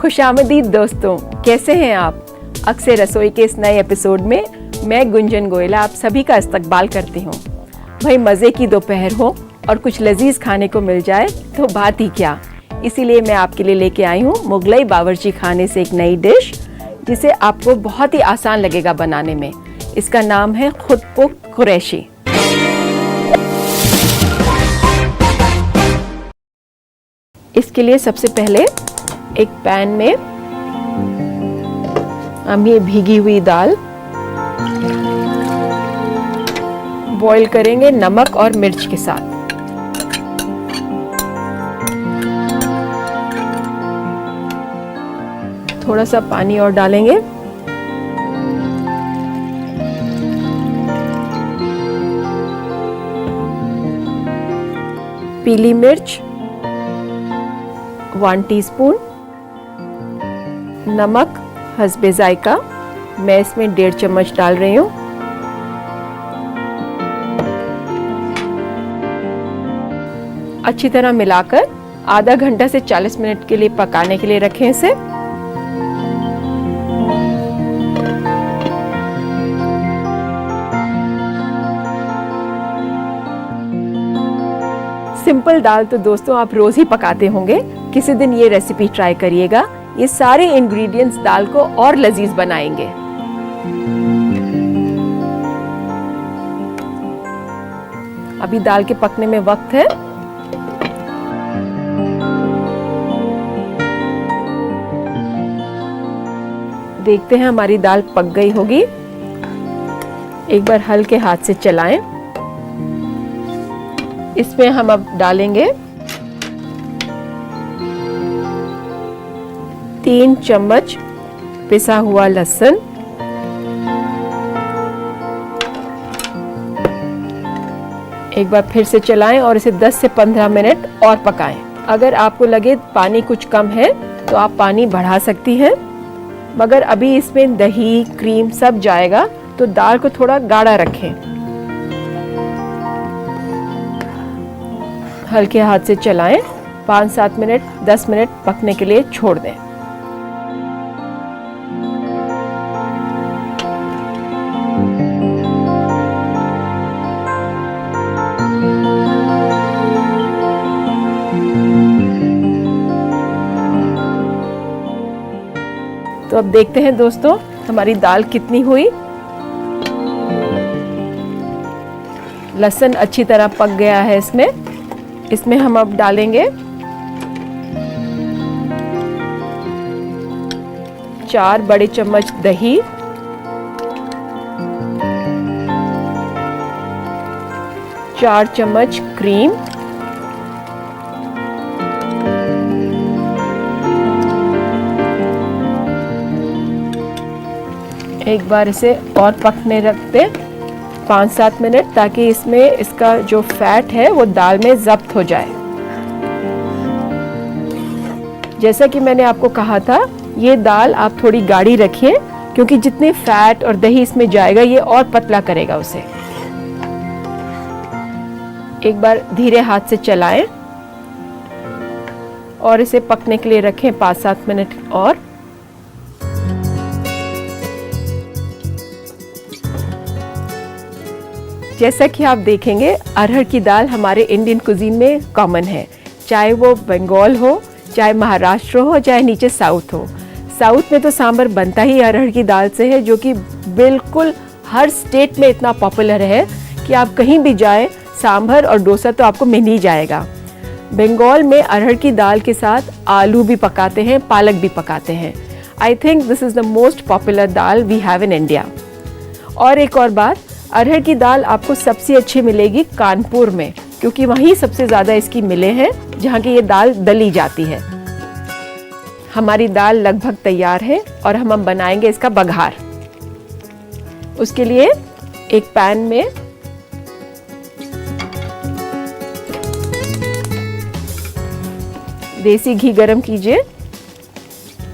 खुशामदीद दोस्तों, कैसे हैं आप? अक्सर रसोई के इस नए एपिसोड में मैं गुंजन गोयला आप सभी का इस्तकबाल करती हूँ। भाई मज़े की दोपहर हो और कुछ लजीज खाने को मिल जाए तो बात ही क्या। इसीलिए मैं आपके लिए लेके आई हूँ मुगलई बावर्ची खाने से एक नई डिश जिसे आपको बहुत ही आसान लगेगा बनाने में। इसका नाम है खुद पुख्त कुरैशी। इसके लिए सबसे पहले एक पैन में हम ये भीगी हुई दाल बॉईल करेंगे नमक और मिर्च के साथ। थोड़ा सा पानी और डालेंगे। पीली मिर्च 1 टीस्पून, नमक हस्बे जायका मैं इसमें 1.5 चम्मच डाल रही हूँ। अच्छी तरह मिलाकर आधा घंटा से 40 मिनट के लिए पकाने के लिए रखें इसे। सिंपल दाल तो दोस्तों आप रोज ही पकाते होंगे, किसी दिन ये रेसिपी ट्राई करिएगा। ये सारे इंग्रेडिएंट्स दाल को और लजीज बनाएंगे। अभी दाल के पकने में वक्त है। देखते हैं हमारी दाल पक गई होगी। एक बार हल्के हाथ से चलाएं। इसमें हम अब डालेंगे 3 चम्मच पिसा हुआ लहसुन, एक बार फिर से चलाएं और इसे 10 से 15 मिनट और पकाएं। अगर आपको लगे पानी कुछ कम है तो आप पानी बढ़ा सकती हैं, मगर अभी इसमें दही क्रीम सब जाएगा तो दाल को थोड़ा गाढ़ा रखें। हल्के हाथ से चलाएं। 5-7 मिनट 10 मिनट पकने के लिए छोड़ दें। तो अब देखते हैं दोस्तों हमारी दाल कितनी हुई। लहसुन अच्छी तरह पक गया है इसमें हम अब डालेंगे 4 बड़े चम्मच दही, 4 चम्मच क्रीम, एक बार इसे और पकने रखते 5-7 मिनट, ताकि इसमें इसका जो फैट है वो दाल में ज़ब्त हो जाए। जैसा कि मैंने आपको कहा था ये दाल आप थोड़ी गाढ़ी रखिए, क्योंकि जितने फैट और दही इसमें जाएगा ये और पतला करेगा उसे। एक बार धीरे हाथ से चलाएं और इसे पकने के लिए रखें 5-7 मिनट और। जैसा कि आप देखेंगे अरहर की दाल हमारे इंडियन कुजीन में कॉमन है, चाहे वो बंगाल हो, चाहे महाराष्ट्र हो, चाहे नीचे साउथ हो। साउथ में तो सांभर बनता ही अरहर की दाल से है, जो कि बिल्कुल हर स्टेट में इतना पॉपुलर है कि आप कहीं भी जाएं सांभर और डोसा तो आपको मिल ही जाएगा। बंगाल में अरहर की दाल के साथ आलू भी पकाते हैं, पालक भी पकाते हैं। I think this is the most popular dal we have in India. और एक और बात, अरहर की दाल आपको सबसे अच्छी मिलेगी कानपुर में, क्योंकि वहीं सबसे ज़्यादा इसकी मिलें हैं जहाँ की ये दाल दली जाती है। हमारी दाल लगभग तैयार है और हम बनाएंगे इसका बघार। उसके लिए एक पैन में देसी घी गरम कीजिए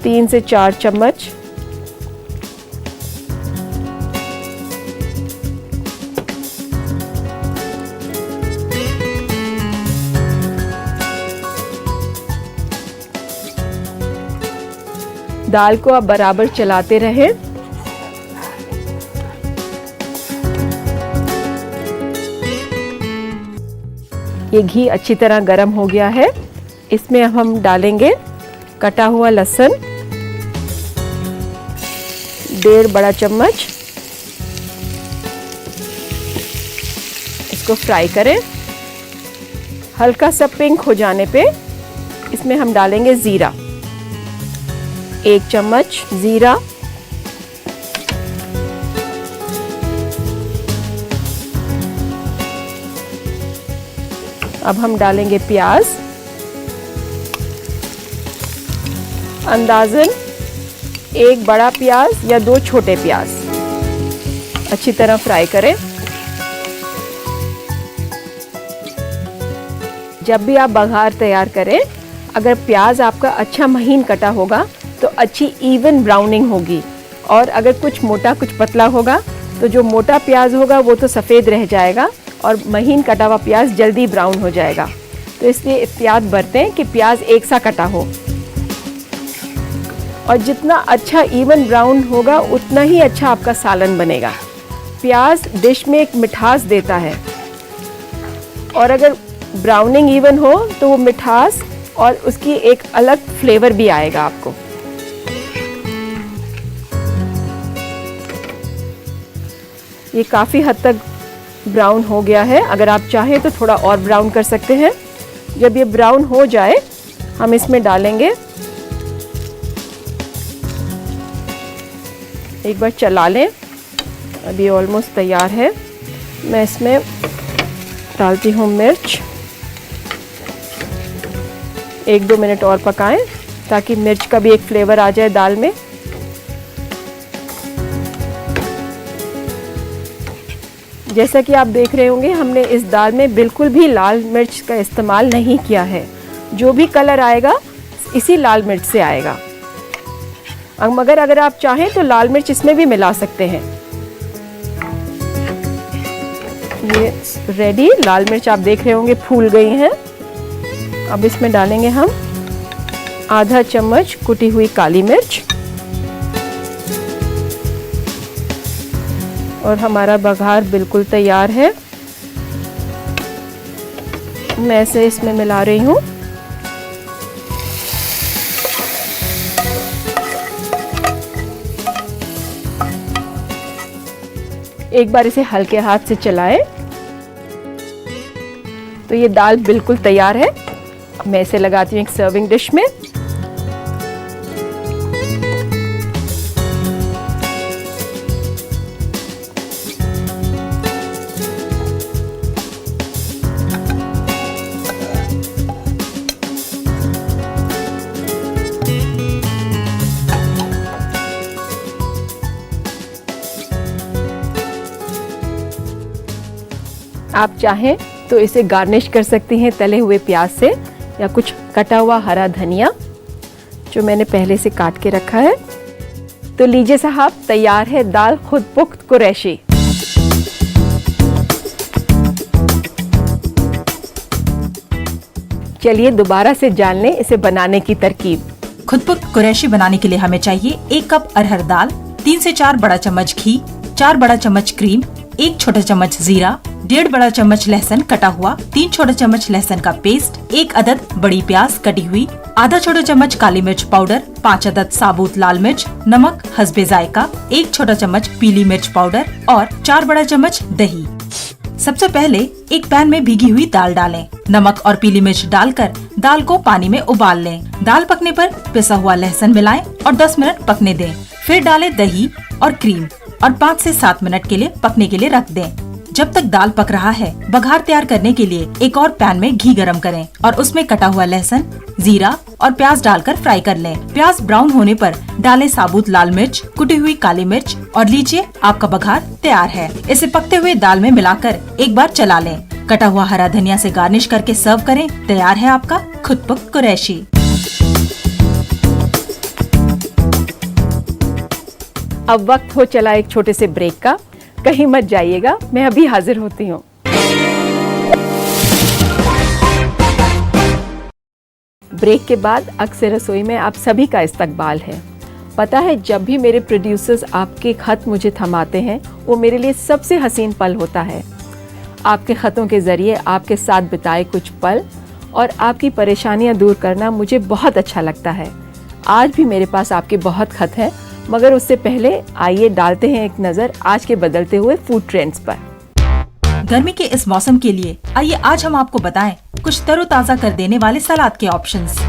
3 से 4 चम्मच। दाल को आप बराबर चलाते रहें। ये घी अच्छी तरह गर्म हो गया है। इसमें अब हम डालेंगे कटा हुआ लहसुन, 1.5 बड़ा चम्मच। इसको फ्राई करें। हल्का सा पिंक हो जाने पे इसमें हम डालेंगे जीरा, 1 चम्मच जीरा। अब हम डालेंगे प्याज, अंदाजन 1 बड़ा प्याज या 2 छोटे प्याज। अच्छी तरह फ्राई करें। जब भी आप बघार तैयार करें, अगर प्याज आपका अच्छा महीन कटा होगा तो अच्छी इवन ब्राउनिंग होगी, और अगर कुछ मोटा कुछ पतला होगा तो जो मोटा प्याज होगा वो तो सफ़ेद रह जाएगा और महीन कटा हुआ प्याज जल्दी ब्राउन हो जाएगा। तो इसलिए एहतियात बरतें कि प्याज एक सा कटा हो, और जितना अच्छा इवन ब्राउन होगा उतना ही अच्छा आपका सालन बनेगा। प्याज डिश में एक मिठास देता है, और अगर ब्राउनिंग इवन हो तो वो मिठास और उसकी एक अलग फ्लेवर भी आएगा आपको। ये काफ़ी हद तक ब्राउन हो गया है। अगर आप चाहें तो थोड़ा और ब्राउन कर सकते हैं। जब ये ब्राउन हो जाए हम इसमें डालेंगे, एक बार चला लें। अभी ऑलमोस्ट तैयार है। मैं इसमें डालती हूँ मिर्च। 1-2 मिनट और पकाएं ताकि मिर्च का भी एक फ्लेवर आ जाए दाल में। जैसा कि आप देख रहे होंगे, हमने इस दाल में बिल्कुल भी लाल मिर्च का इस्तेमाल नहीं किया है। जो भी कलर आएगा इसी लाल मिर्च से आएगा। मगर अगर आप चाहें तो लाल मिर्च इसमें भी मिला सकते हैं। ये रेडी, लाल मिर्च आप देख रहे होंगे फूल गई हैं। अब इसमें डालेंगे हम आधा चम्मच कुटी हुई काली मिर्च, और हमारा बघार बिल्कुल तैयार है। मैं इसे इसमें मिला रही हूँ। एक बार इसे हल्के हाथ से चलाएं तो ये दाल बिल्कुल तैयार है। मैं इसे लगाती हूँ एक सर्विंग डिश में। आप चाहें तो इसे गार्निश कर सकती हैं तले हुए प्याज से, या कुछ कटा हुआ हरा धनिया जो मैंने पहले से काट के रखा है। तो लीजिए साहब, तैयार है दाल खुद पुख्त कुरैशी। चलिए दोबारा से जान लें इसे बनाने की तरकीब। खुद पुख्त कुरैशी बनाने के लिए हमें चाहिए 1 कप अरहर दाल, 3 से 4 बड़ा चम्मच घी, 4 बड़ा चम्मच क्रीम, 1 छोटा चम्मच जीरा, 1.5 बड़ा चम्मच लहसुन कटा हुआ, 3 छोटा चम्मच लहसुन का पेस्ट, 1 अदद बड़ी प्याज कटी हुई, आधा छोटा चम्मच काली मिर्च पाउडर, 5 अदद साबुत लाल मिर्च, नमक हस्बे जायका, 1 छोटा चम्मच पीली मिर्च पाउडर और 4 बड़ा चम्मच दही। सबसे पहले एक पैन में भीगी हुई दाल डालें। नमक और पीली मिर्च डालकर दाल को पानी में उबाल लें। दाल पकने पर पिसा हुआ लहसुन मिलाएं और 10 मिनट पकने दें। फिर डालें दही और क्रीम और 5 से 7 मिनट के लिए पकने के लिए रख दें। जब तक दाल पक रहा है, बघार तैयार करने के लिए एक और पैन में घी गरम करें और उसमें कटा हुआ लहसुन, जीरा और प्याज डालकर फ्राई कर लें। प्याज ब्राउन होने पर डालें साबुत लाल मिर्च, कुटी हुई काली मिर्च और लीजिए आपका बघार तैयार है। इसे पकते हुए दाल में मिलाकर एक बार चला लें। कटा हुआ हरा धनिया से गार्निश करके सर्व करें। तैयार है आपका खुद पुख्त कुरैशी। अब वक्त हो चला एक छोटे से ब्रेक का। कहीं मत जाइएगा, मैं अभी हाजिर होती हूँ। ब्रेक के बाद अक्सर रसोई में आप सभी का इस्तकबाल है। पता है, जब भी मेरे प्रोड्यूसर्स आपके खत मुझे थमाते हैं, वो मेरे लिए सबसे हसीन पल होता है। आपके खतों के ज़रिए आपके साथ बिताए कुछ पल और आपकी परेशानियां दूर करना मुझे बहुत अच्छा लगता है। आज भी मेरे पास आपके बहुत खत हैं, मगर उससे पहले आइए डालते हैं एक नज़र आज के बदलते हुए फूड ट्रेंड्स पर। गर्मी के इस मौसम के लिए आइए आज हम आपको बताएं कुछ तरोताजा कर देने वाले सलाद के ऑप्शंस।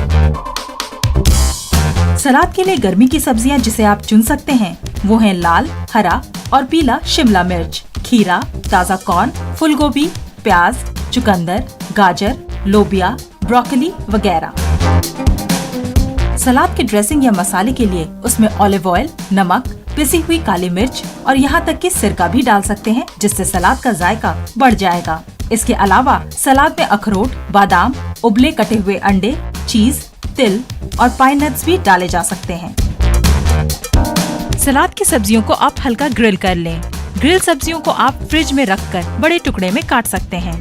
सलाद के लिए गर्मी की सब्जियां जिसे आप चुन सकते हैं वो हैं लाल, हरा और पीला शिमला मिर्च, खीरा, ताज़ा कॉर्न, फूल गोभी, प्याज, चुकंदर, गाजर, लोबिया, ब्रोकली वगैरह। सलाद के ड्रेसिंग या मसाले के लिए उसमें ऑलिव ऑयल, नमक, पिसी हुई काली मिर्च और यहाँ तक कि सिरका भी डाल सकते हैं, जिससे सलाद का जायका बढ़ जाएगा। इसके अलावा सलाद में अखरोट, बादाम, उबले कटे हुए अंडे, चीज, तिल और पाइन नट्स भी डाले जा सकते हैं। सलाद की सब्जियों को आप हल्का ग्रिल कर लें। ग्रिल सब्जियों को आप फ्रिज में रखकर बड़े टुकड़े में काट सकते हैं।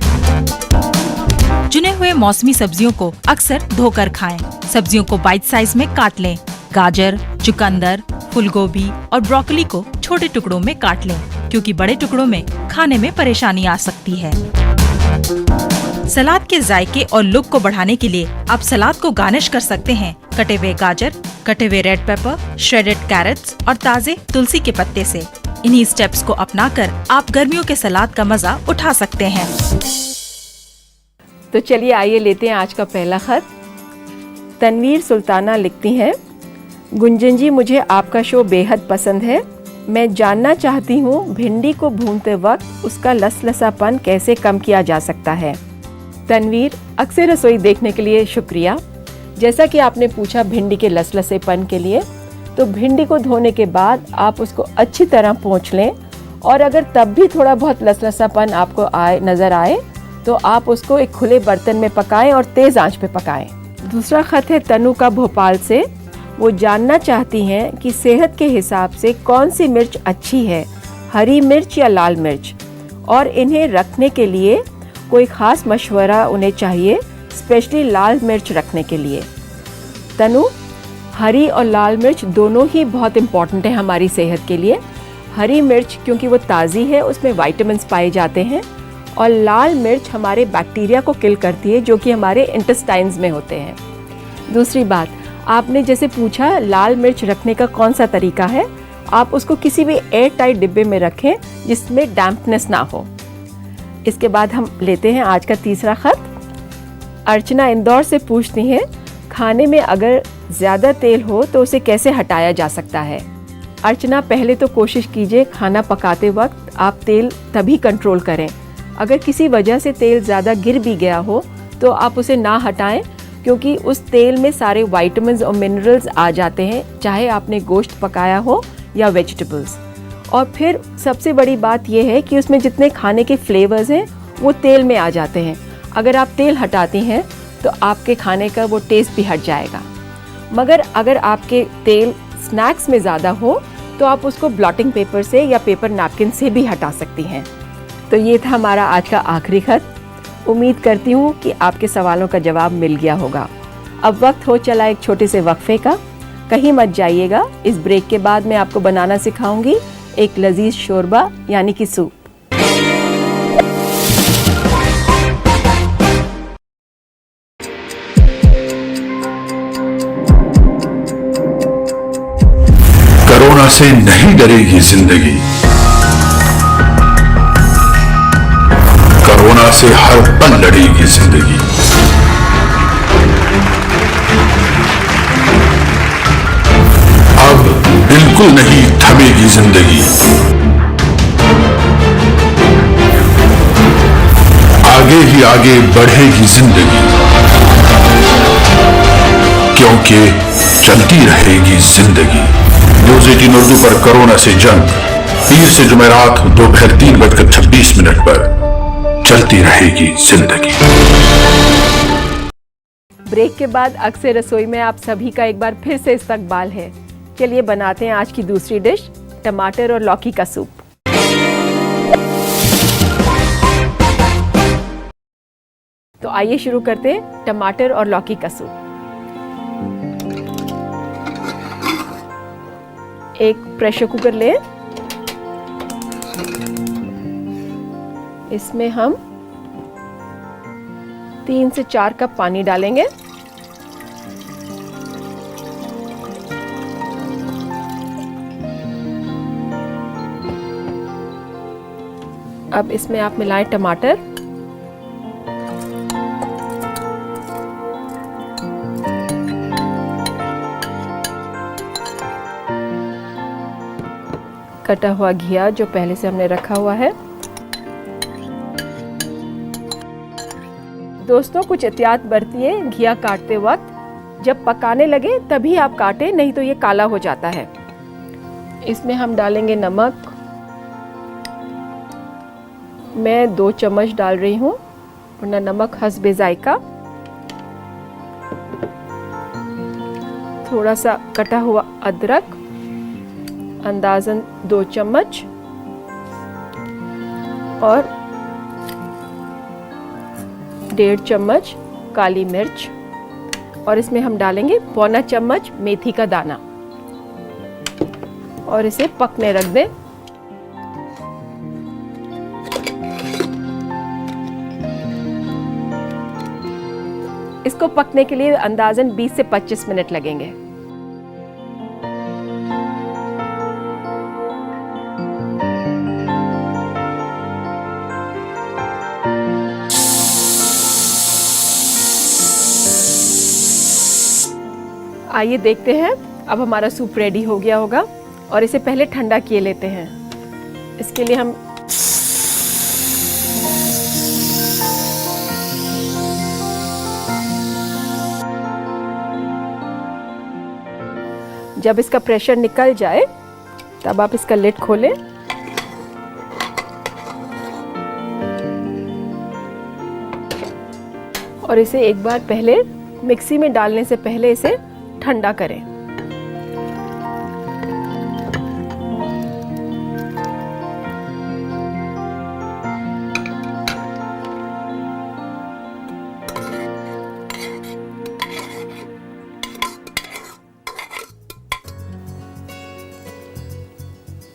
चुने हुए मौसमी सब्जियों को अक्सर धोकर खाएं। सब्जियों को बाइट साइज में काट लें। गाजर, चुकंदर, फूलगोभी और ब्रोकली को छोटे टुकड़ों में काट लें, क्योंकि बड़े टुकड़ों में खाने में परेशानी आ सकती है। सलाद के जायके और लुक को बढ़ाने के लिए आप सलाद को गार्निश कर सकते हैं कटे हुए गाजर, कटे हुए रेड पेपर, श्रेडेड कैरेट्स और ताजे तुलसी के पत्ते से। इन्हीं स्टेप्स को अपनाकर आप गर्मियों के सलाद का मजा उठा सकते हैं। तो चलिए आइए लेते हैं आज का पहला खत। तनवीर सुल्ताना लिखती हैं, गुंजन जी, मुझे आपका शो बेहद पसंद है। मैं जानना चाहती हूँ भिंडी को भूनते वक्त उसका लसलसापन कैसे कम किया जा सकता है। तनवीर, अक्सर रसोई देखने के लिए शुक्रिया। जैसा कि आपने पूछा भिंडी के लसलसेपन के लिए, तो भिंडी को धोने के बाद आप उसको अच्छी तरह पोंछ लें और अगर तब भी थोड़ा बहुत लसलसापन आपको नज़र आए तो आप उसको एक खुले बर्तन में पकाएं और तेज़ आंच पे पकाएं। दूसरा खत है तनु का भोपाल से। वो जानना चाहती हैं कि सेहत के हिसाब से कौन सी मिर्च अच्छी है, हरी मिर्च या लाल मिर्च, और इन्हें रखने के लिए कोई ख़ास मशवरा उन्हें चाहिए, स्पेशली लाल मिर्च रखने के लिए। तनु, हरी और लाल मिर्च दोनों ही बहुत इम्पॉर्टेंट है हमारी सेहत के लिए। हरी मिर्च क्योंकि वो ताज़ी है, उसमें विटामिन्स पाए जाते हैं, और लाल मिर्च हमारे बैक्टीरिया को किल करती है जो कि हमारे इंटेस्टाइन्स में होते हैं। दूसरी बात, आपने जैसे पूछा लाल मिर्च रखने का कौन सा तरीका है, आप उसको किसी भी एयर टाइट डिब्बे में रखें जिसमें डैम्पनेस ना हो। इसके बाद हम लेते हैं आज का तीसरा खत। अर्चना इंदौर से पूछती हैं, खाने में अगर ज़्यादा तेल हो तो उसे कैसे हटाया जा सकता है। अर्चना, पहले तो कोशिश कीजिए खाना पकाते वक्त आप तेल तभी कंट्रोल करें। अगर किसी वजह से तेल ज़्यादा गिर भी गया हो तो आप उसे ना हटाएं, क्योंकि उस तेल में सारे विटामिन्स और मिनरल्स आ जाते हैं, चाहे आपने गोश्त पकाया हो या वेजिटेबल्स। और फिर सबसे बड़ी बात यह है कि उसमें जितने खाने के फ्लेवर्स हैं वो तेल में आ जाते हैं। अगर आप तेल हटाती हैं तो आपके खाने का वो टेस्ट भी हट जाएगा। मगर अगर आपके तेल स्नैक्स में ज़्यादा हो तो आप उसको ब्लॉटिंग पेपर से या पेपर नैपकिन से भी हटा सकती हैं। तो ये था हमारा आज का आखिरी खत। उम्मीद करती हूँ कि आपके सवालों का जवाब मिल गया होगा। अब वक्त हो चला एक छोटे से वक्फे का। कहीं मत जाइएगा। इस ब्रेक के बाद मैं आपको बनाना सिखाऊंगी एक लजीज शोरबा यानी कि सूप। कोरोना से नहीं डरेगी जिंदगी, कोरोना से हर पल लड़ेगी जिंदगी। अब बिल्कुल नहीं थमेगी जिंदगी। आगे ही आगे बढ़ेगी जिंदगी, क्योंकि चलती रहेगी जिंदगी। न्यूज 18 उर्दू पर कोरोना से जंग, पीर से जुमेरात दोपहर 3:26 पर चलती रहेगी जिंदगी। ब्रेक के बाद अक्सर रसोई में आप सभी का एक बार फिर से इस्तकबाल है। चलिए बनाते हैं आज की दूसरी डिश, टमाटर और लौकी का सूप। तो आइए शुरू करते हैं टमाटर और लौकी का सूप। एक प्रेशर कुकर लें, इसमें हम 3 से 4 कप पानी डालेंगे। अब इसमें आप मिलाएं टमाटर, कटा हुआ घिया जो पहले से हमने रखा हुआ है। दोस्तों कुछ एहतियात बरतिए घिया काटते वक्त, जब पकाने लगे तभी आप काटें, नहीं तो ये काला हो जाता है। इसमें हम डालेंगे नमक, मैं 2 चम्मच डाल रही हूँ, वरना नमक हस्बे जायका। थोड़ा सा कटा हुआ अदरक, अंदाजन 2 चम्मच, और 1.5 चम्मच काली मिर्च, और इसमें हम डालेंगे 1/4 चम्मच मेथी का दाना, और इसे पकने रख दें। इसको पकने के लिए अंदाजन 20 से 25 मिनट लगेंगे। आइए देखते हैं, अब हमारा सूप रेडी हो गया होगा, और इसे पहले ठंडा किए लेते हैं। इसके लिए हम जब इसका प्रेशर निकल जाए तब आप इसका लिड खोलें, और इसे एक बार पहले मिक्सी में डालने से पहले इसे ठंडा करें।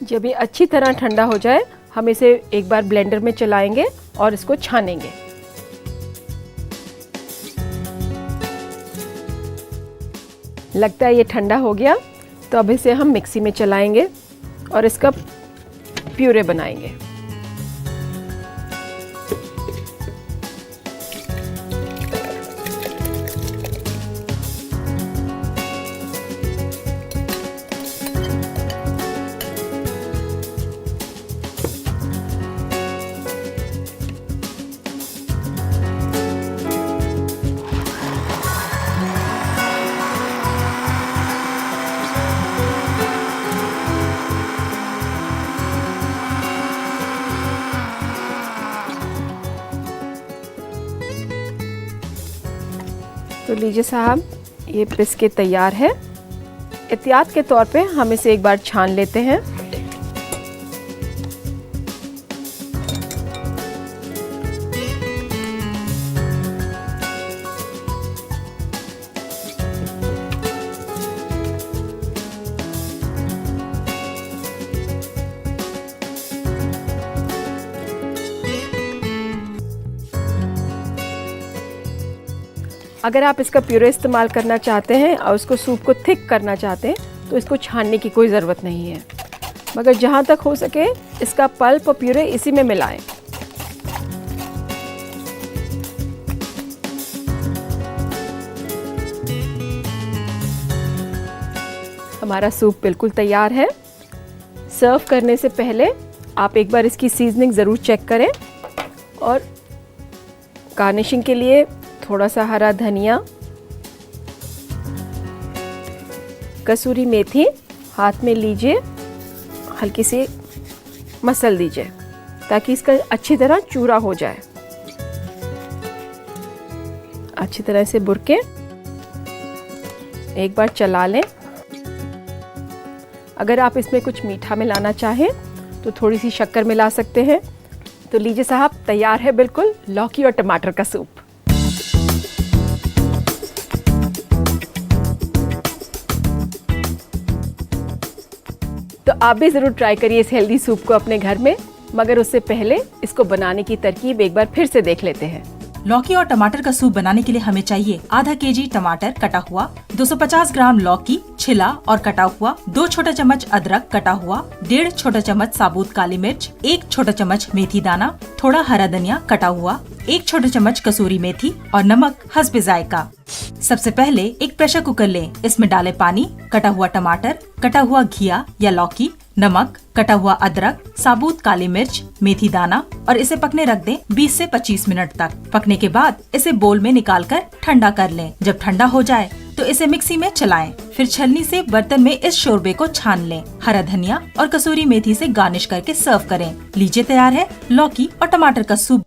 जब ये अच्छी तरह ठंडा हो जाए, हम इसे एक बार ब्लेंडर में चलाएंगे और इसको छानेंगे। लगता है ये ठंडा हो गया, तो अब इसे हम मिक्सी में चलाएंगे और इसका प्यूरे बनाएंगे। तो लीजिए साहब, ये पिस के तैयार है। एहतियात के तौर पे हम इसे एक बार छान लेते हैं। अगर आप इसका प्यूरे इस्तेमाल करना चाहते हैं और उसको सूप को थिक करना चाहते हैं तो इसको छानने की कोई ज़रूरत नहीं है, मगर जहाँ तक हो सके इसका पल्प और प्यूरे इसी में मिलाएं। हमारा सूप बिल्कुल तैयार है। सर्व करने से पहले आप एक बार इसकी सीजनिंग ज़रूर चेक करें, और गार्निशिंग के लिए थोड़ा सा हरा धनिया, कसूरी मेथी हाथ में लीजिए, हल्की सी मसल दीजिए ताकि इसका अच्छी तरह चूरा हो जाए। अच्छी तरह से बुरके एक बार चला लें। अगर आप इसमें कुछ मीठा मिलाना चाहें तो थोड़ी सी शक्कर मिला सकते हैं। तो लीजिए साहब, तैयार है बिल्कुल लौकी और टमाटर का सूप। आप भी ज़रूर ट्राई करिए इस हेल्दी सूप को अपने घर में, मगर उससे पहले इसको बनाने की तरकीब एक बार फिर से देख लेते हैं। लौकी और टमाटर का सूप बनाने के लिए हमें चाहिए आधा केजी टमाटर कटा हुआ, 250 ग्राम लौकी छिला और कटा हुआ, 2 छोटा चम्मच अदरक कटा हुआ, 1.5 छोटा चम्मच साबुत काली मिर्च, 1 छोटा चम्मच मेथी दाना, थोड़ा हरा धनिया कटा हुआ, 1 छोटा चम्मच कसूरी मेथी और नमक हस्बे जायका। सबसे पहले एक प्रेशर कुकर लें, इसमें डालें पानी, कटा हुआ टमाटर, कटा हुआ घिया या लौकी, नमक, कटा हुआ अदरक, साबुत काली मिर्च, मेथी दाना और इसे पकने रख दें 20 से 25 मिनट तक। पकने के बाद इसे बोल में निकालकर ठंडा कर लें। जब ठंडा हो जाए तो इसे मिक्सी में चलाएं, फिर छलनी से बर्तन में इस शोरबे को छान लें। हरा धनिया और कसूरी मेथी से गार्निश करके सर्व करें। लीजिए तैयार है लौकी और टमाटर का सूप।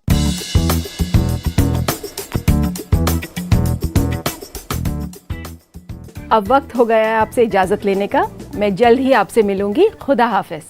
अब वक्त हो गया है आपसे इजाज़त लेने का। मैं जल्द ही आपसे मिलूंगी। खुदा हाफिज।